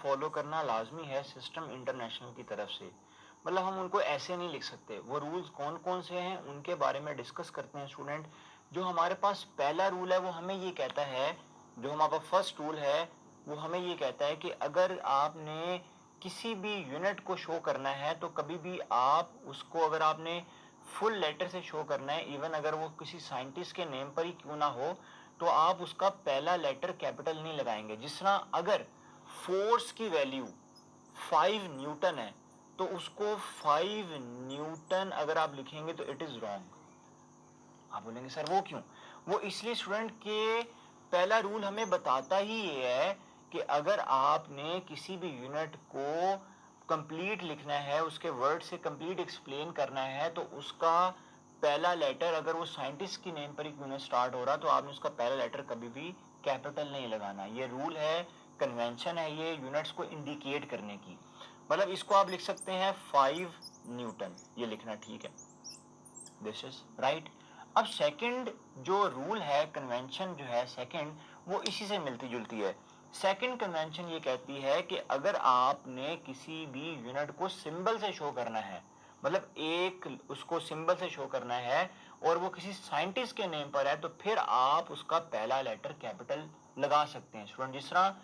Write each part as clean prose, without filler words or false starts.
Follow करना लाजमी है सिस्टम इंटरनेशनल की तरफ से। मतलब हम उनको ऐसे नहीं लिख सकते। वो रूल्स कौन कौन से हैं उनके बारे में डिस्कस करते हैं स्टूडेंट। जो हमारे पास पहला रूल है वो हमें ये कहता है, जो हमारा फर्स्ट रूल है वो हमें ये कहता है कि अगर आपने किसी भी यूनिट को शो करना है तो कभी भी आप उसको, अगर आपने फुल लेटर से शो करना है, इवन अगर वो किसी साइंटिस्ट के नेम पर ही क्यों ना हो, तो आप उसका पहला लेटर कैपिटल नहीं लगाएंगे। जिस तरह अगर फोर्स की वैल्यू 5 न्यूटन है तो उसको 5 न्यूटन अगर आप लिखेंगे तो इट इज रॉन्ग। आप बोलेंगे सर वो क्यों? वो इसलिए स्टूडेंट के पहला रूल हमें बताता ही ये है कि अगर आपने किसी भी यूनिट को कंप्लीट लिखना है, उसके वर्ड से कंप्लीट एक्सप्लेन करना है, तो उसका पहला लेटर अगर वो साइंटिस्ट की नेम पर ही यूनिट स्टार्ट हो रहा तो आपने उसका पहला लेटर कभी भी कैपिटल नहीं लगाना। ये रूल है, कन्वेंशन है ये यूनिट्स को इंडिकेट करने की। मतलब इसको आप लिख सकते हैं 5 न्यूटन, ये लिखना ठीक है, दिस इज राइट। अब सेकंड जो रूल है, कन्वेंशन जो है सेकंड, वो इसी से मिलती जुलती है। सेकंड कन्वेंशन ये कहती है कि अगर आपने किसी भी यूनिट को सिंबल से शो करना है, मतलब एक उसको सिंबल से शो करना है और वो किसी साइंटिस्ट के नेम पर है, तो फिर आप उसका पहला लेटर कैपिटल लगा सकते हैं स्टूडेंट। जिस तरह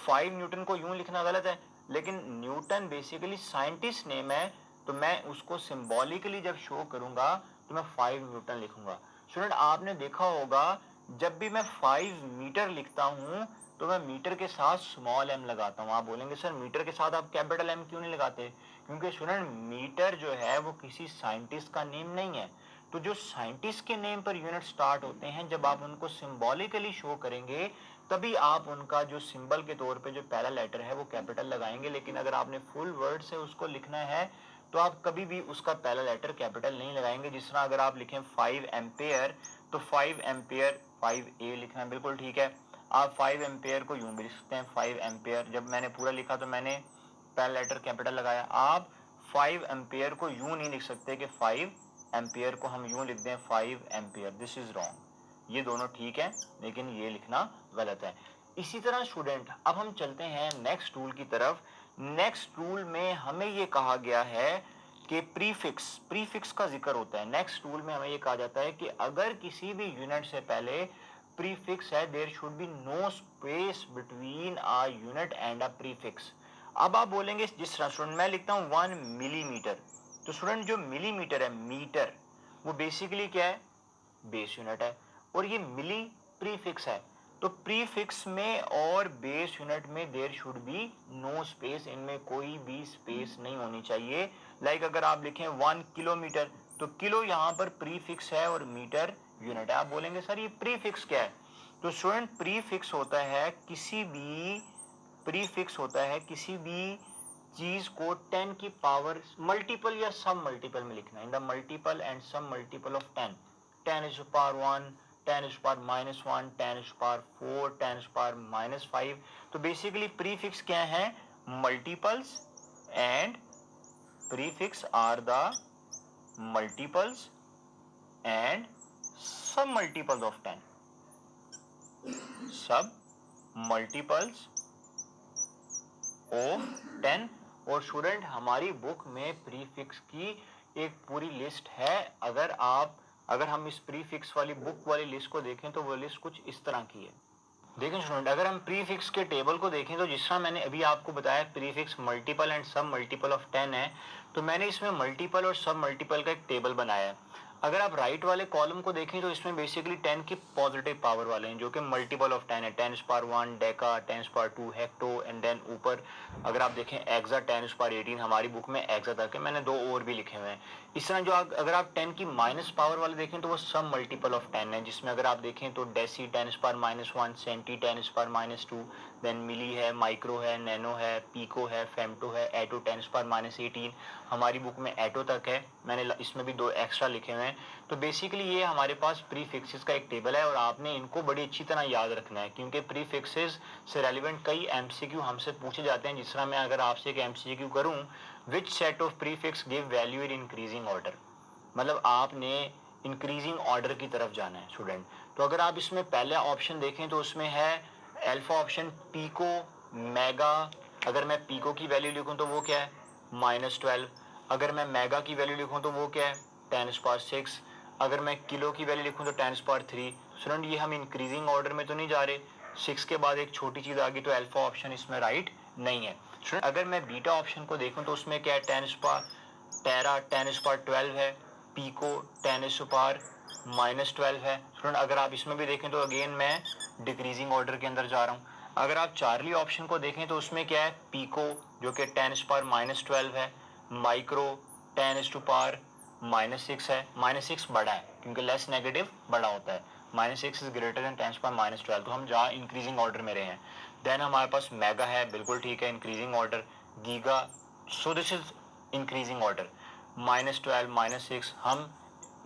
5 न्यूटन को यूं लिखना गलत है, लेकिन न्यूटन बेसिकली साइंटिस्ट नेम है, तो मैं उसको सिंबॉलिकली जब शो करूंगा तो मैं 5 न्यूटन लिखूंगा। स्टूडेंट आपने देखा होगा जब भी मैं 5 मीटर लिखता हूं तो मैं मीटर के साथ स्मॉल एम लगाता हूं। आप बोलेंगे सर मीटर के साथ आप कैपिटल एम क्यों नहीं लगाते? क्योंकि स्टूडेंट मीटर जो है वो किसी साइंटिस्ट का नेम नहीं है। तो जो साइंटिस्ट के नेम पर यूनिट स्टार्ट होते हैं, जब आप उनको सिंबॉलिकली शो करेंगे तभी आप उनका जो सिंबल के तौर पे जो पहला लेटर है वो कैपिटल लगाएंगे। लेकिन अगर आपने फुल वर्ड से उसको लिखना है तो आप कभी भी उसका पहला लेटर कैपिटल नहीं लगाएंगे। जिस तरह अगर आप लिखें 5 एम्पेयर, तो 5 एम्पेयर 5 ए लिखना है, बिल्कुल ठीक है। आप 5 एम्पेयर को यूं भी लिख सकते हैं 5 एम्पेयर। जब मैंने पूरा लिखा तो मैंने पहला लेटर कैपिटल लगाया। आप 5 एम्पेयर को यूं नहीं लिख सकते कि 5 एम्पेयर को हम यूं लिख दें 5 एम्पेयर, दिस इज रॉन्ग। ये दोनों ठीक है लेकिन ये लिखना गलत है। इसी तरह स्टूडेंट अब हम चलते हैं नेक्स्ट रूल की तरफ। नेक्स्ट रूल में हमें ये कहा गया है कि प्रीफिक्स का जिक्र होता है। नेक्स्ट रूल में हमें ये कहा जाता है कि अगर किसी भी यूनिट से पहले प्रीफिक्स है, there should be no space between a unit and a prefix. अब आप बोलेंगे जिस तरह स्टूडेंट मैं लिखता हूं 1 मिलीमीटर, तो स्टूडेंट जो मिलीमीटर है, मीटर, वो बेसिकली क्या है? बेस यूनिट है। और ये मिली प्रीफिक्स है, तो प्रीफिक्स में और बेस यूनिट में there should be no space, इनमें कोई भी स्पेस नहीं होनी चाहिए। लाइक अगर आप लिखें 1 किलोमीटर, तो किलो यहाँ पर प्रीफिक्स है और मीटर यूनिट है। आप बोलेंगे सर ये प्रीफिक्स क्या है? तो स्टूडेंट प्रीफिक्स होता है किसी भी चीज को 10 की पावर मल्टीपल या सम मल्टीपल में लिखना है। In the multiple and submultiple of 10, 10 is to power 1, 10 is to power minus 1, 10 is to power 4, 10 is to power minus 5। तो बेसिकली प्रीफिक्स क्या है? Multiples, and prefix are the multiples and submultiples of 10, submultiples of 10। और student हमारी book में prefix की एक पूरी list है। अगर हम इस प्रीफिक्स वाली बुक वाली लिस्ट को देखें तो वो लिस्ट कुछ इस तरह की है। देखें स्टूडेंट, अगर हम प्रीफिक्स के टेबल को देखें तो जिस तरह मैंने अभी आपको बताया प्रीफिक्स मल्टीपल एंड सब मल्टीपल ऑफ 10 है, तो मैंने इसमें मल्टीपल और सब मल्टीपल का एक टेबल बनाया है। अगर आप राइट वाले कॉलम को देखें तो इसमें बेसिकली 10 की पॉजिटिव पावर वाले हैं जो कि मल्टीपल ऑफ 10 है। 10 power 1 deca, 10 power 2 hecto, and then ऊपर अगर आप देखें एक्सा 10 पावर 18, हमारी बुक में एक्सा तक है, मैंने 2 और भी लिखे हुए हैं। इस तरह जो अगर आप 10 की माइनस पावर वाले देखें तो वो सब मल्टीपल ऑफ 10 है, जिसमें अगर आप देखें तो deci 10 power -1, centi 10 power -2, then milli है, माइक्रो है, नैनो है, पीको है, फेमटो है, एटो 10 पावर -18, हमारी बुक में एटो तक है। मैंने इसमें भी 2 एक्स्ट्रा लिखे हुए हैं। तो बेसिकली ये हमारे पास प्रीफिक्सेस का एक टेबल है और आपने इनको बड़ी अच्छी तरह याद रखना है, क्योंकि प्रीफिक्सेस से रेलिवेंट कई एमसीक्यू हमसे पूछे जाते हैं। जिस तरह मैं अगर आपसे एक एमसीक्यू करूं, which set of prefix give value in increasing order, मतलब आपने इंक्रीजिंग ऑर्डर की तरफ जाना है स्टूडेंट। तो अगर आप इसमें पहला ऑप्शन देखें तो उसमें है अल्फा ऑप्शन पीको, मेगा, अगर मैं पीको की वैल्यू लिखूं तो वो क्या है -12। अगर मैं मेगा की वैल्यू लिखूं तो वो क्या है 10⁻6। अगर मैं किलो की वैल्यू लिखूं तो 10⁻3। स्टूडेंट ये हम इंक्रीजिंग ऑर्डर में तो नहीं जा रहे, 6 के बाद एक छोटी चीज आ गई तो अल्फा ऑप्शन इसमें राइट नहीं है। स्टूडेंट अगर मैं बीटा ऑप्शन को देखूं तो उसमें क्या है 10⁻12 है, पीको 10⁻−12 है। स्टूडेंट अगर आप इसमें भी देखें तो अगेन मैं डिक्रीजिंग ऑर्डर के अंदर जा रहा हूँ। अगर आप चार्ली ऑप्शन को देखें तो उसमें क्या है पीको जो कि 10⁻−12 है, माइक्रो 10⁻6 है। -6 बड़ा है क्योंकि लेस नेगेटिव बड़ा होता है, -6 इज ग्रेटर देन 10⁻−12, तो हम जहाँ इंक्रीजिंग ऑर्डर में रहे हैं। देन हमारे पास मेगा है, बिल्कुल ठीक है, increasing order. Giga, so this is increasing order. -12 -6, हम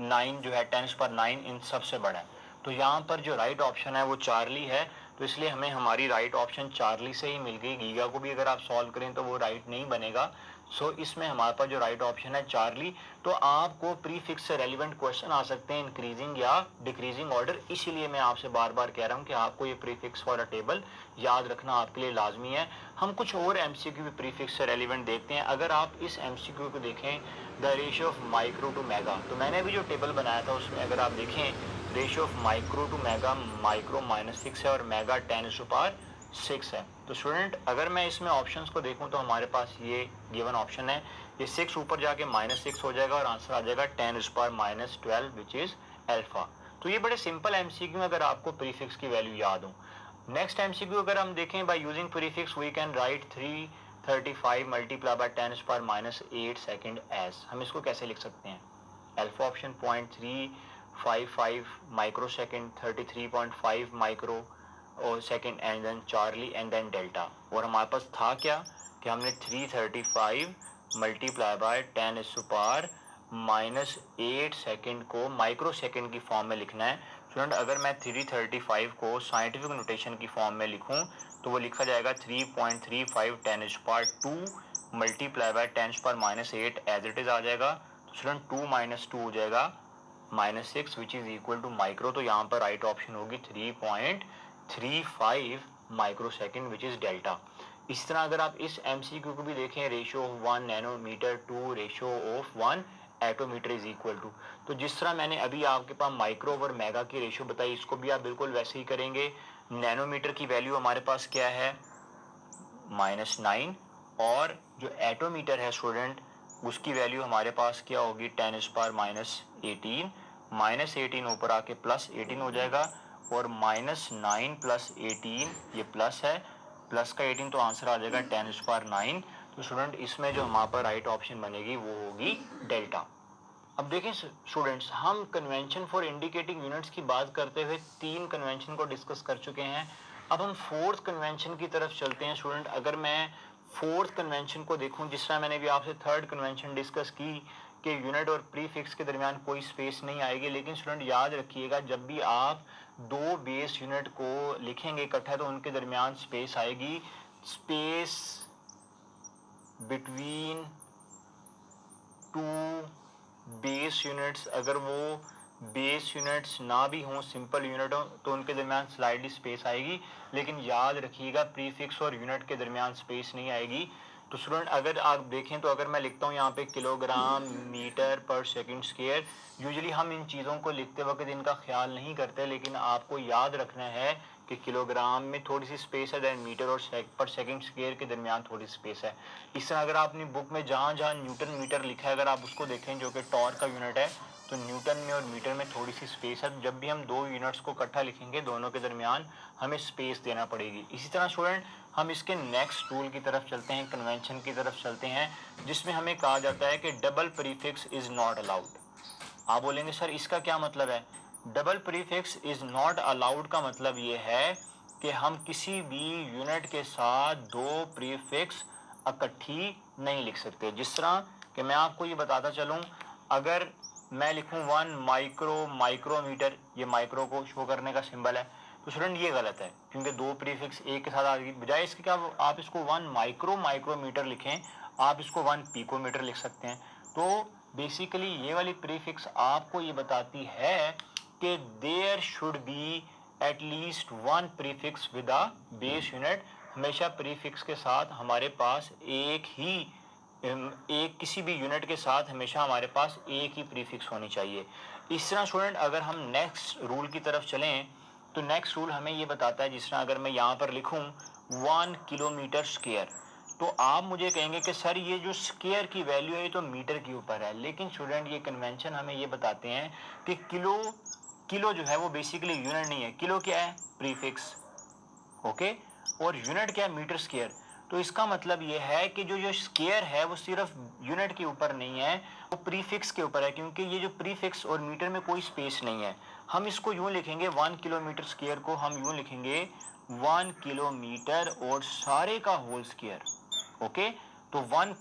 9 जो है 10⁻9 इन सबसे बड़ा है। तो यहाँ पर जो राइट ऑप्शन है वो चार्ली है, तो इसलिए हमें हमारी राइट ऑप्शन चार्ली से ही मिल गई। गीगा को भी अगर आप सॉल्व करें तो वो राइट नहीं बनेगा। सो इसमें हमारे पास जो राइट ऑप्शन है चार्ली। तो आपको प्रीफिक्स से रेलिवेंट क्वेश्चन आ सकते हैं इंक्रीजिंग या डिक्रीजिंग ऑर्डर, इसीलिए मैं आपसे बार बार कह रहा हूँ कि आपको ये प्रीफिक्स फॉर अ टेबल याद रखना आपके लिए लाजमी है। हम कुछ और एमसीक्यू भी प्रीफिक्स से रेलिवेंट देखते हैं। अगर आप इस एमसीक्यू को देखें, the ratio of micro to mega, तो मैंने अभी जो टेबल बनाया था उसमें अगर आप देखें ratio of micro to mega, micro -6 है और मेगा 10⁻6 है। तो स्टूडेंट अगर मैं इसमें ऑप्शंस को देखूं तो हमारे पास ये गिवन ऑप्शन है, ये 6 ऊपर जाके -6 हो जाएगा और आंसर आ जाएगा 10⁻−12 विच इज अल्फा। तो ये बड़े सिंपल एमसीक्यू अगर आपको प्रीफिक्स की वैल्यू याद हो। नेक्स्ट एमसीक्यू अगर हम देखें, by using prefix we can write 335 multiply by 10⁻−8 second as. हम इसको कैसे लिख सकते हैं? Alpha option 0.355 micro second, 33.5 micro और second, and then Charlie and then delta. और हमारे पास था क्या कि हमने 335 मल्टीप्लाई बाय 10⁻−8 सेकंड को माइक्रो सेकंड की फॉर्म में लिखना है। स्टूडेंट अगर मैं 335 को साइंटिफिक नोटेशन की फॉर्म में लिखूं तो वो लिखा जाएगा 3.35 10⁻2 multiply by 10⁻−8 as it is आ जाएगा। तो स्टूडेंट 2 - 2 हो जाएगा -6 which is equal to micro. तो यहाँ पर राइट ऑप्शन होगी 3.35 micro second which is delta. इस तरह अगर आप इस एमसीक्यू को भी देखें, ratio of 1 nanometre to ratio of 1 attometre is equal to, तो जिस तरह मैंने अभी आपके पास माइक्रो और मेगा की रेशियो बताई, इसको भी आप बिल्कुल वैसे ही करेंगे। नैनोमीटर की वैल्यू हमारे पास क्या है -9, और जो एटोमीटर है स्टूडेंट उसकी वैल्यू हमारे पास क्या होगी 10⁻−18, -18 ऊपर आके +18 हो जाएगा, और -9 + 18 ये प्लस है, प्लस का 18 तो आंसर आ जाएगा 10⁻9। तो स्टूडेंट इसमें जो हमारे पास राइट ऑप्शन बनेगी वो होगी डेल्टा। अब देखें स्टूडेंट्स, हम कन्वेंशन फॉर इंडिकेटिंग यूनिट्स की बात करते हुए 3 कन्वेंशन को डिस्कस कर चुके हैं। अब हम 4th कन्वेंशन की तरफ चलते हैं। स्टूडेंट अगर मैं 4th कन्वेंशन को देखूं, जिस तरह मैंने भी आपसे 3rd कन्वेंशन डिस्कस की कि यूनिट और प्रीफिक्स के दरमियान कोई स्पेस नहीं आएगी, लेकिन स्टूडेंट याद रखिएगा जब भी आप 2 बेस यूनिट को लिखेंगे इकट्ठा तो उनके दरमियान स्पेस आएगी। स्पेस बिटवीन 2 बेस यूनिट्स, अगर वो बेस यूनिट्स ना भी हों, सिंपल यूनिट हो, तो उनके दरमियान स्लाइडली स्पेस आएगी। लेकिन याद रखिएगा प्रीफिक्स और यूनिट के दरमियान स्पेस नहीं आएगी। तो स्टूडेंट अगर आप देखें तो अगर मैं लिखता हूँ यहाँ पे किलोग्राम मीटर पर सेकंड स्क्वायर, यूजुअली हम इन चीज़ों को लिखते वक्त इनका ख्याल नहीं करते, लेकिन आपको याद रखना है कि किलोग्राम में थोड़ी सी स्पेस है, देन मीटर और पर सेकंड स्क्वायर के दरमियान थोड़ी स्पेस है। इस तरह अगर आप अपनी बुक में जहाँ जहाँ न्यूटन मीटर लिखा है अगर आप उसको देखें जो कि टॉर्क का यूनिट है, तो न्यूटन में और मीटर में थोड़ी सी स्पेस है। जब भी हम 2 यूनिट्स को इकट्ठा लिखेंगे दोनों के दरमियान हमें स्पेस देना पड़ेगी। इसी तरह स्टूडेंट हम इसके नेक्स्ट रूल की तरफ चलते हैं, कन्वेंशन की तरफ चलते हैं, जिसमें हमें कहा जाता है कि double prefix is not allowed. आप बोलेंगे सर इसका क्या मतलब है? Double prefix is not allowed का मतलब ये है कि हम किसी भी यूनिट के साथ 2 प्रीफिक्स इकट्ठी नहीं लिख सकते। जिस तरह कि मैं आपको ये बताता चलूँ, अगर मैं लिखूँ 1 माइक्रो, माइक्रोमीटर, ये माइक्रो को शो करने का सिंबल है, तो स्टूडेंट ये गलत है क्योंकि 2 प्रीफिक्स एक के साथ आ गई। बजाय इसके क्या आप इसको 1 माइक्रो माइक्रोमीटर लिखें, आप इसको 1 पिकोमीटर लिख सकते हैं। तो बेसिकली ये वाली प्रीफिक्स आपको ये बताती है कि there should be at least 1 prefix with a base unit हमेशा प्रीफिक्स के साथ हमारे पास एक किसी भी यूनिट के साथ हमेशा हमारे पास एक ही प्रीफिक्स होनी चाहिए। इस तरह स्टूडेंट अगर हम नेक्स्ट रूल की तरफ चलें तो नेक्स्ट रूल हमें ये बताता है, जिस तरह अगर मैं यहाँ पर लिखूँ 1 किलोमीटर स्क्वायर, तो आप मुझे कहेंगे कि सर ये जो स्क्वायर की वैल्यू है ये तो मीटर के ऊपर है, लेकिन स्टूडेंट ये कन्वेंशन हमें ये बताते हैं कि किलो जो है वो बेसिकली यूनिट नहीं है, किलो क्या है प्रीफिक्स, ओके, और यूनिट क्या है मीटर स्क्वायर। तो इसका मतलब ये है कि जो स्क्वायर है वो सिर्फ यूनिट के ऊपर नहीं है, वो प्रीफिक्स के ऊपर है, क्योंकि ये जो प्रीफिक्स और मीटर में कोई स्पेस नहीं है। हम इसको यूं लिखेंगे 1 किलोमीटर स्क्वायर को हम यूं लिखेंगे 1 किलोमीटर और सारे का होल स्क्वायर, ओके। तो 1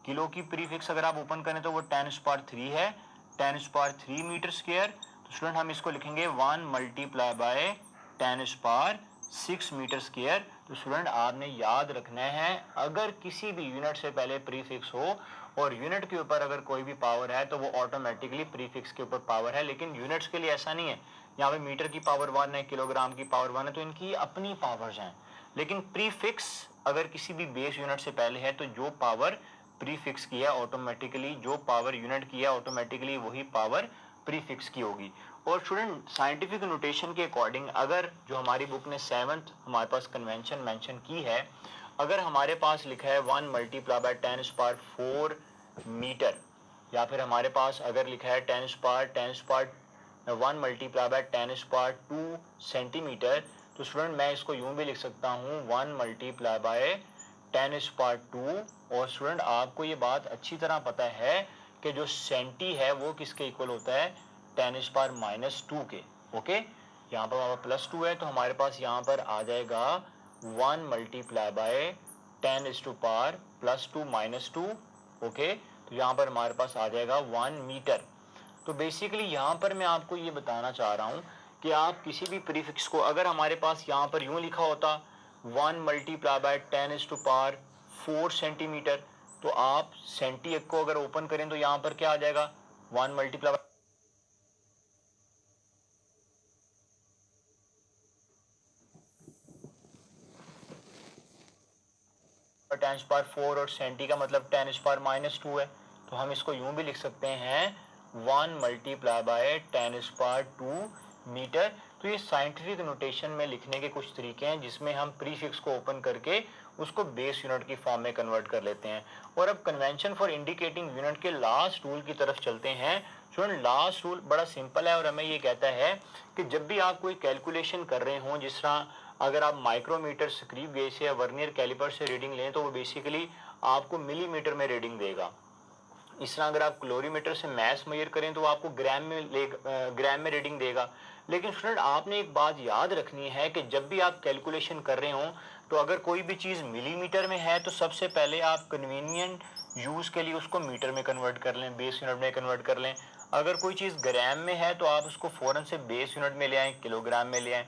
किलो की प्रीफिक्स अगर आप ओपन करें तो वो 10⁻³ है, 10⁻³ मीटर स्क्वायर। तो स्टूडेंट हम इसको लिखेंगे 1 मल्टीप्लाई बाय 10⁻6 मीटर स्क्वायर। तो स्टूडेंट आपने याद रखना है, अगर किसी भी यूनिट से पहले प्रीफिक्स हो और यूनिट के ऊपर अगर कोई भी पावर है तो वो ऑटोमेटिकली प्रीफिक्स के ऊपर पावर है, लेकिन यूनिट्स के लिए ऐसा नहीं है। यहाँ पे मीटर की पावर 1 है, किलोग्राम की पावर 1 है, तो इनकी अपनी पावर्स हैं। लेकिन प्रीफिक्स अगर किसी भी बेस यूनिट से पहले है तो जो पावर प्रीफिक्स की है ऑटोमेटिकली, जो पावर यूनिट की है ऑटोमेटिकली वही पावर प्रीफिक्स की होगी। और स्टूडेंट साइंटिफिक नोटेशन के अकॉर्डिंग अगर जो हमारी बुक ने 7th हमारे पास कन्वेंशन मेंशन की है, अगर हमारे पास लिखा है 1 मल्टीप्लाई बाय 10⁻4 मीटर, या फिर हमारे पास अगर लिखा है 1 मल्टीप्लाई बाय 10⁻2 सेंटीमीटर, तो स्टूडेंट मैं इसको यूं भी लिख सकता हूँ 1 मल्टीप्लाई बाय 10⁻2। और स्टूडेंट आपको ये बात अच्छी तरह पता है कि जो सेंटी है वो किसके इक्वल होता है 10⁻⁻2 के, ओके। यहाँ पर हमारा +2 है तो हमारे पास यहाँ पर आ जाएगा 1 मल्टीप्लाई बाय 10⁻²-2 ओके। तो यहाँ पर हमारे पास आ जाएगा 1 मीटर। तो बेसिकली यहाँ पर मैं आपको ये बताना चाह रहा हूँ कि आप किसी भी प्रीफिक्स को अगर हमारे पास यहाँ पर यूं लिखा होता 1 मल्टीप्लाई बाय 10⁻4 सेंटीमीटर, तो आप सेंटी को अगर ओपन करें तो यहाँ पर क्या आ जाएगा 1 मल्टीप्लाई 10⁻4 और सेंटी का मतलब 10⁻⁻2 है, तो हम इसको यूं भी लिख सकते हैं 1 मल्टीप्लाई बाय 10⁻2 मीटर। तो ये साइंटिफिक नोटेशन में लिखने के कुछ तरीके हैं जिसमें हम प्रीफिक्स को ओपन करके उसको बेस यूनिट की फॉर्म में कन्वर्ट कर लेते हैं। और अब कन्वेंशन फॉर इंडिकेटिंग यूनिट के लास्ट रूल की तरफ चलते हैं। स्टूडेंट लास्ट रूल बड़ा सिंपल है और हमें ये कहता है कि जब भी आप कोई कैलकुलेशन कर रहे हों, जिस तरह अगर आप माइक्रोमीटर स्क्रीव गेज से या वर्नियर कैलिपर से रीडिंग लें तो वो बेसिकली आपको मिलीमीटर में रीडिंग देगा। इस तरह अगर आप क्लोरीमीटर से मैस मेजर करें तो वो आपको ग्राम में रीडिंग देगा। लेकिन स्टूडेंट आपने एक बात याद रखनी है कि जब भी आप कैलकुलेशन कर रहे हों तो अगर कोई भी चीज़ मिलीमीटर में है तो सबसे पहले आप कन्वीनियंट यूज़ के लिए उसको मीटर में कन्वर्ट कर लें, बेस यूनिट में कन्वर्ट कर लें। अगर कोई चीज़ ग्राम में है तो आप उसको फ़ौरन से बेस यूनिट में ले आएँ, किलोग्राम में ले आएँ।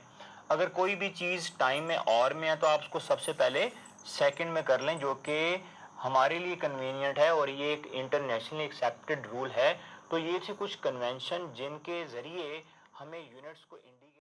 अगर कोई भी चीज़ टाइम में और में है तो आप उसको सबसे पहले सेकंड में कर लें, जो कि हमारे लिए कन्वीनियंट है और ये एक इंटरनेशनली एक्सेप्टेड रूल है। तो ये थे कुछ कन्वेंशन जिनके ज़रिए हमें यूनिट्स को